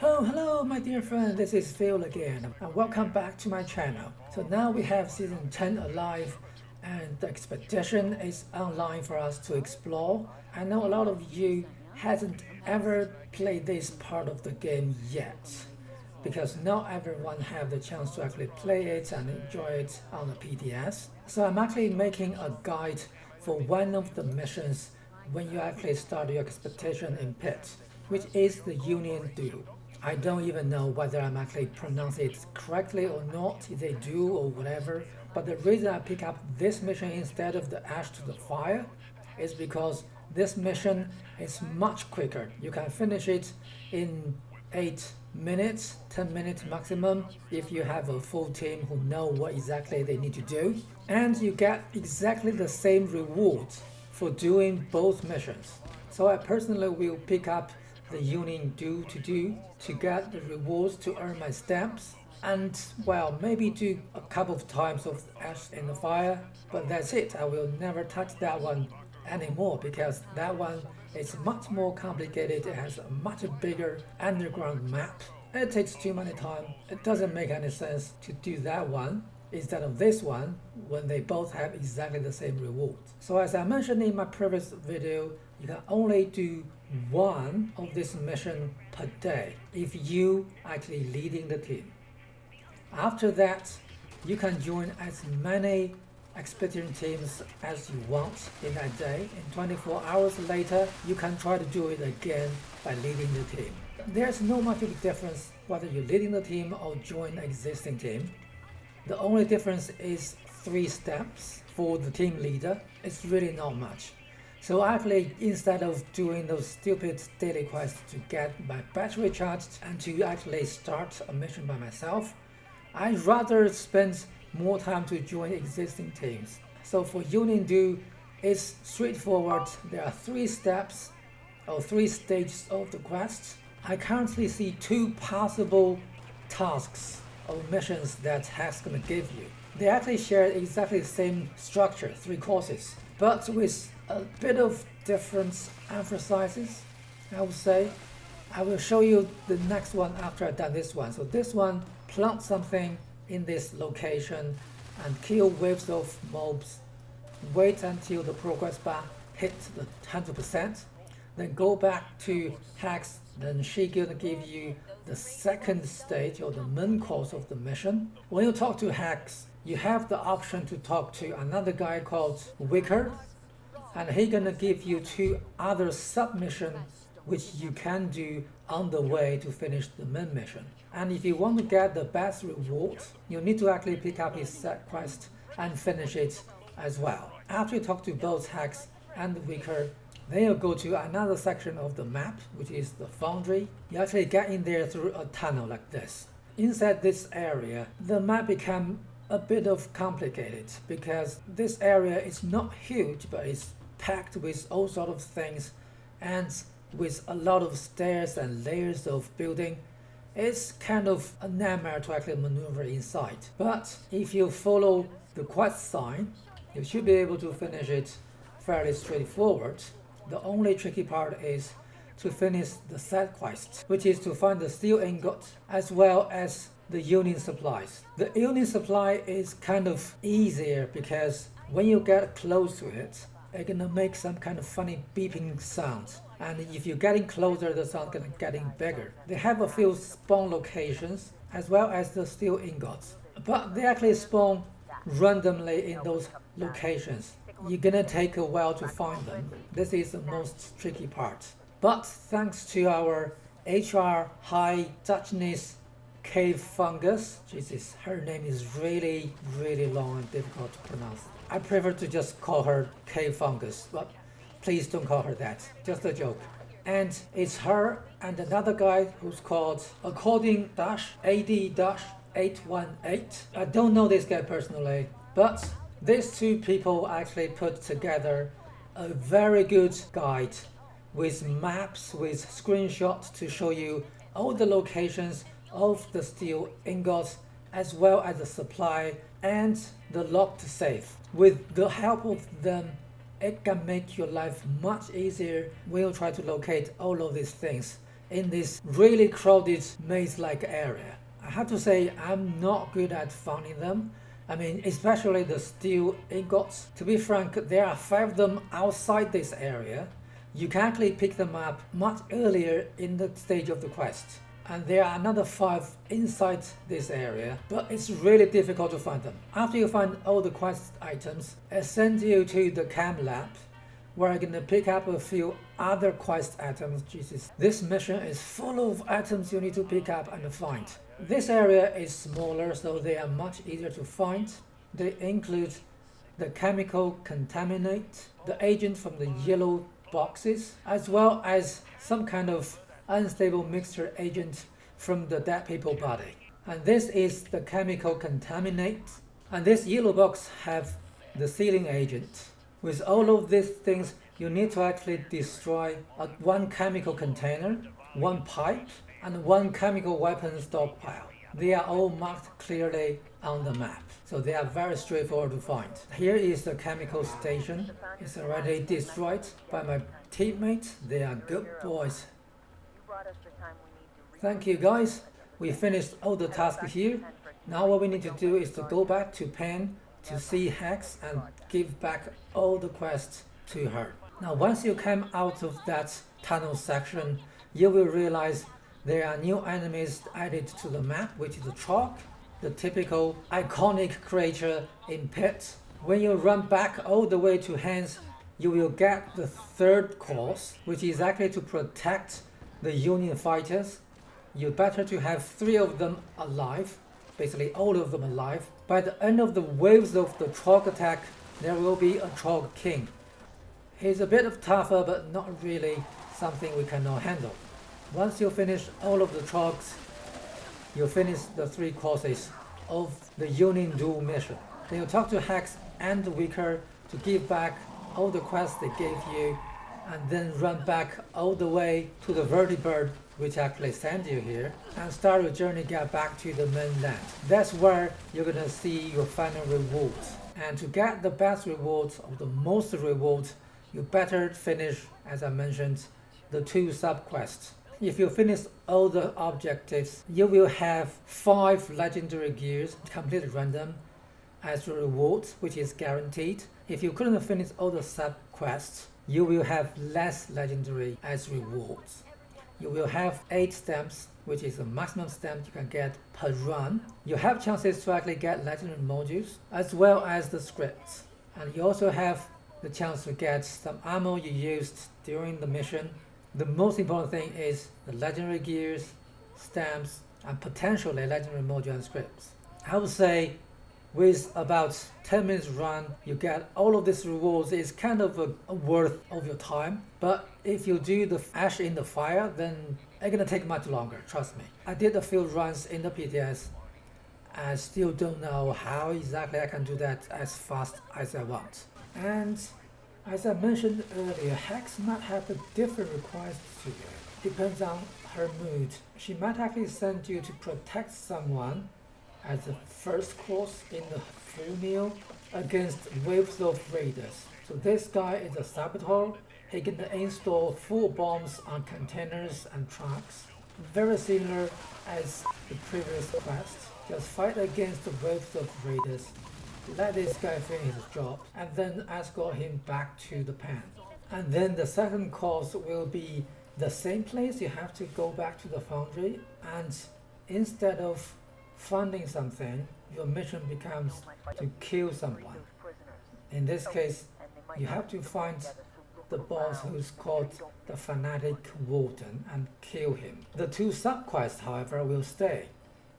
Oh, hello, my dear friend. This is Phil again, and welcome back to my channel. So now we have season 10 alive, and the expedition is online for us to explore. I know a lot of you hasn't ever played this part of the game yet, because not everyone have the chance to actually play it and enjoy it on the PDS. So I'm actually making a guide for one of the missions when you actually start your expedition in Pitt, which is the Union Do. I don't even know whether I'm actually pronouncing it correctly or not, they do or whatever. But the reason I pick up this mission instead of the Ash to the Fire is because this mission is much quicker. You can finish it in 8 minutes, 10 minutes maximum if you have a full team who know what exactly they need to do. And you get exactly the same reward for doing both missions. So I personally will pick up the Union Do to get the rewards to earn my stamps, and well, maybe do a couple of times of Ash in the Fire, but that's it. I will never touch that one anymore because that one is much more complicated. It has a much bigger underground map. It takes too many time. It doesn't make any sense to do that one instead of this one when they both have exactly the same reward. So as I mentioned in my previous video, you can only do one of this mission per day if you actually leading the team. After that, you can join as many expedition teams as you want in that day, and 24 hours later you can try to do it again by leading the team. There's no much of a difference whether you're leading the team or join an existing team. The only difference is 3 steps for the team leader. It's really not much. So actually, instead of doing those stupid daily quests to get my battery charged and to actually start a mission by myself, I'd rather spend more time to join existing teams. So for Union Do, it's straightforward. There are 3 steps or 3 stages of the quest. I currently see 2 possible tasks or missions that Hack's gonna give you. They actually share exactly the same structure, 3 courses, but with a bit of different emphasis, I would say. I will show you the next one after I've done this one. So this one, plant something in this location and kill waves of mobs. Wait until the progress bar hits the 100%. Then go back to Hex. Then she gonna give you the second stage or the main course of the mission. When you talk to Hex, you have the option to talk to another guy called Wicker, and he gonna give you 2 other submissions which you can do on the way to finish the main mission. And if you want to get the best reward, you need to actually pick up his set quest and finish it as well. After you talk to both Hex and Wicker, then you go to another section of the map, which is the foundry. You actually get in there through a tunnel like this. Inside this area, the map becomes a bit of complicated because this area is not huge, but it's packed with all sort of things and with a lot of stairs and layers of building. It's kind of a nightmare to actually maneuver inside. But if you follow the quest sign, you should be able to finish it fairly straightforward. The only tricky part is to finish the side quest, which is to find the steel ingot as well as the Union supplies. The Union supply is kind of easier because when you get close to it, it's gonna make some kind of funny beeping sounds. And if you're getting closer, the sound gonna getting bigger. They have a few spawn locations as well as the steel ingots, but they actually spawn randomly in those locations. You're gonna take a while to find them. This is the most tricky part. But thanks to our HR High Dutchness Cave Fungus, Jesus, her name is really long and difficult to pronounce. I prefer to just call her Cave Fungus, but please don't call her that, just a joke. And it's her and another guy who's called According-AD-818. I don't know this guy personally, but these 2 people actually put together a very good guide with maps, with screenshots to show you all the locations of the steel ingots as well as the supply and the locked safe. With the help of them, it can make your life much easier when you try to locate all of these things in this really crowded maze-like area. I have to say I'm not good at finding them. I mean, especially the steel ingots. To be frank, there are 5 of them outside this area. You can actually pick them up much earlier in the stage of the quest. And there are another 5 inside this area, but it's really difficult to find them. After you find all the quest items, it sends you to the cam lab, where you're gonna pick up a few other quest items. Jesus, this mission is full of items you need to pick up and find. This area is smaller, so they are much easier to find. They include the chemical contaminate, the agent from the yellow boxes, as well as some kind of unstable mixture agent from the dead people body. And this is the chemical contaminate. And this yellow box have the sealing agent. With all of these things, you need to actually destroy one chemical container, one pipe, and one chemical weapon stockpile. They are all marked clearly on the map, so they are very straightforward to find. Here is the chemical station. It's already destroyed by my teammates. They are good boys. Thank you guys. We finished all the tasks here. Now what we need to do is to go back to Pen to see Hex and give back all the quests to her. Now once you come out of that tunnel section, you will realize there are new enemies added to the map, which is the Chalk, the typical iconic creature in Pitt. When you run back all the way to Hans, you will get the 3rd course, which is actually to protect the Union fighters. You better to have 3 of them alive, basically all of them alive. By the end of the waves of the Chalk attack, there will be a Chalk King. He's a bit of tougher, but not really something we cannot handle. Once you finish all of the Chalks, you finish the 3 courses of the Union Duel mission. Then you talk to Hex and Wicker to give back all the quests they gave you, and then run back all the way to the vertibird, which actually sent you here, and start your journey get back to the mainland. That's where you're gonna see your final rewards. And to get the best rewards, or the most rewards, you better finish, as I mentioned, the 2 sub-quests. If you finish all the objectives, you will have 5 legendary gears, completely random, as a reward, which is guaranteed. If you couldn't finish all the sub-quests, you will have less legendary as rewards. You will have 8 stamps, which is the maximum stamp you can get per run. You have chances to actually get legendary modules, as well as the scripts. And you also have the chance to get some ammo you used during the mission. The most important thing is the legendary gears, stamps, and potentially legendary module and scripts. I would say with about 10 minutes run, you get all of these rewards. It's kind of a worth of your time. But if you do the Ash in the Fire, then it's gonna take much longer, trust me. I did a few runs in the PTS. I still don't know how exactly I can do that as fast as I want. And as I mentioned earlier, Hex might have a different requests to you. Depends on her mood. She might actually send you to protect someone as the first course in the full meal against waves of raiders. So this guy is a saboteur. He can install full bombs on containers and trucks. Very similar as the previous quest. Just fight against the waves of raiders. Let this guy finish his job and then escort him back to the pen. And then the second course will be the same place. You have to go back to the foundry, and instead of finding something, your mission becomes to kill someone. In this case, you have to find the boss who's called the Fanatic Warden and kill him. The 2 sub-quests, however, will stay.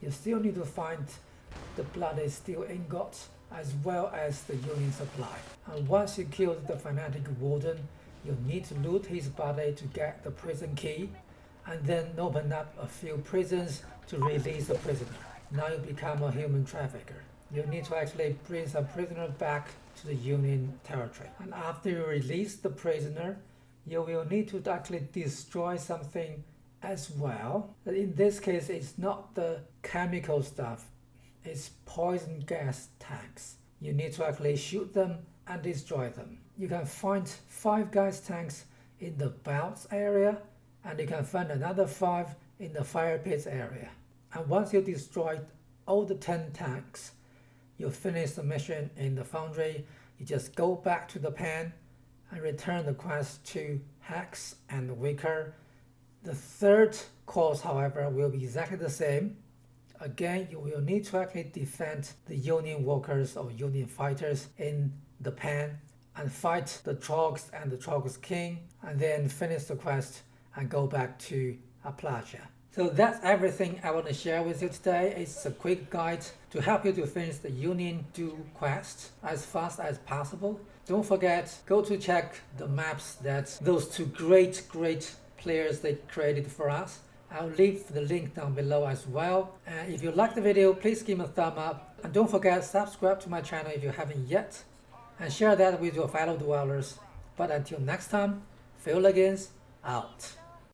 You still need to find the bloody steel ingots as well as the Union supply. And once you kill the Fanatic Warden, you need to loot his body to get the prison key, and then open up a few prisons to release the prisoner. Now you become a human trafficker. You need to actually bring some prisoner back to the Union territory. And after you release the prisoner, you will need to actually destroy something as well. But in this case, it's not the chemical stuff, it's poison gas tanks. You need to actually shoot them and destroy them. You can find 5 gas tanks in the bounce area, and you can find another 5 in the fire pits area. And once you destroyed all the 10 tanks, you finish the mission in the foundry. You just go back to the pen and return the quest to Hex and Wicker. The third course, however, will be exactly the same. Again, you will need to actually defend the Union workers or Union fighters in the pen and fight the Trogs and the Trogs King, and then finish the quest and go back to Appalachia. So that's everything I want to share with you today. It's a quick guide to help you to finish the Union Do quest as fast as possible. Don't forget, go to check the maps that those two great players they created for us. I'll leave the link down below as well. And if you like the video, please give me a thumb up. And don't forget, subscribe to my channel if you haven't yet. And share that with your fellow dwellers. But until next time, Phil Liggins out.